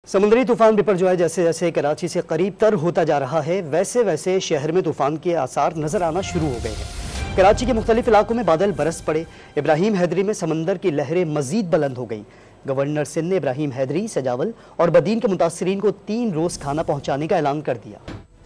समुद्री तूफान बिपरजॉय जैसे जैसे कराची से करीब तर होता जा रहा है, वैसे वैसे शहर में तूफान के आसार नजर आना शुरू हो गए हैं। कराची के मुख्तलिफ इलाकों में बादल बरस पड़े। इब्राहिम हैदरी में समंदर की लहरें मजीद बुलंद हो गई। गवर्नर सिंध ने इब्राहिम हैदरी, सजावल और बदीन के मुतासरीन को 3 रोज खाना पहुँचाने का ऐलान कर दिया।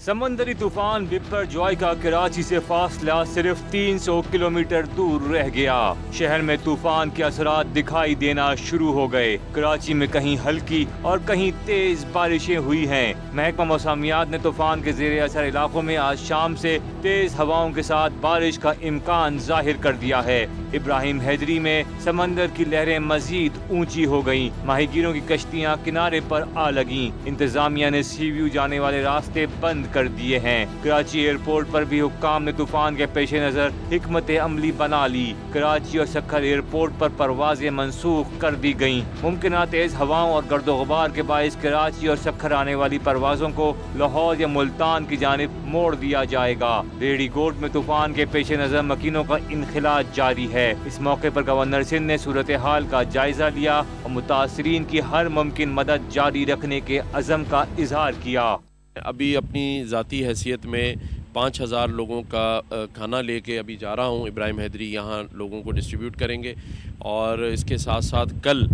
समंदरी तूफान बिपरजॉय का कराची से फासला सिर्फ 300 किलोमीटर दूर रह गया। शहर में तूफान के असरात दिखाई देना शुरू हो गए। कराची में कहीं हल्की और कहीं तेज बारिशें हुई हैं। महकमा मौसमियात ने तूफान के ज़ेरे असर इलाकों में आज शाम से तेज हवाओं के साथ बारिश का इम्कान जाहिर कर दिया है। इब्राहिम हैदरी में समंदर की लहरें मजीद ऊंची हो गईं। माहीगीरों की कश्तियां किनारे पर आ लगीं। इंतजामिया ने सी व्यू जाने वाले रास्ते बंद कर दिए हैं। कराची एयरपोर्ट पर भी हुक्काम ने तूफान के पेश नजर हिकमत अमली बना ली। कराची और सक्खर एयरपोर्ट पर परवाजें मंसूख कर दी गयी। मुमकिन तेज हवाओं और गर्दो गुबार के बाइस कराची और सक्खर आने वाली परवाजों को लाहौर या मुल्तान की जानिब मोड़ दिया जाएगा। रेडी गोट में तूफान के पेश नजर मकीनों का इनखिलाज जारी है। इस मौके पर गवर्नर सिंध ने सूरत हाल का जायजा लिया और मुतासरीन की हर मुमकिन मदद जारी रखने के अज़म का इजहार किया। अभी अपनी ज़ाती हैसियत में 5000 लोगों का खाना लेके अभी जा रहा हूँ। इब्राहिम हैदरी यहाँ लोगों को डिस्ट्रीब्यूट करेंगे और इसके साथ साथ कल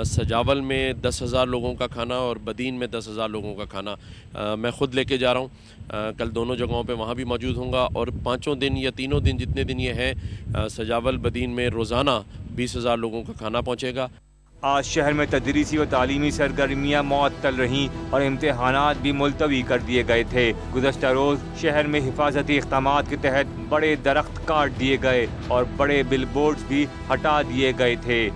सजावल में 10,000 लोगों का खाना और बदीन में 10,000 लोगों का खाना मैं ख़ुद लेके जा रहा हूँ। कल दोनों जगहों पे वहाँ भी मौजूद होऊंगा और 5 दिन या 3 दिन जितने दिन ये हैं सजावल बदीन में रोज़ाना 20,000 लोगों का खाना पहुँचेगा। आज शहर में तदरीसी व तालीमी सरगर्मियाँ मुअत्तल रहीं और इम्तिहानात भी मुलतवी कर दिए गए थे। गुज़श्ता रोज़ शहर में हिफाजती इक़दामात के तहत बड़े दरख्त काट दिए गए और बड़े बिलबोर्ड्स भी हटा दिए गए थे।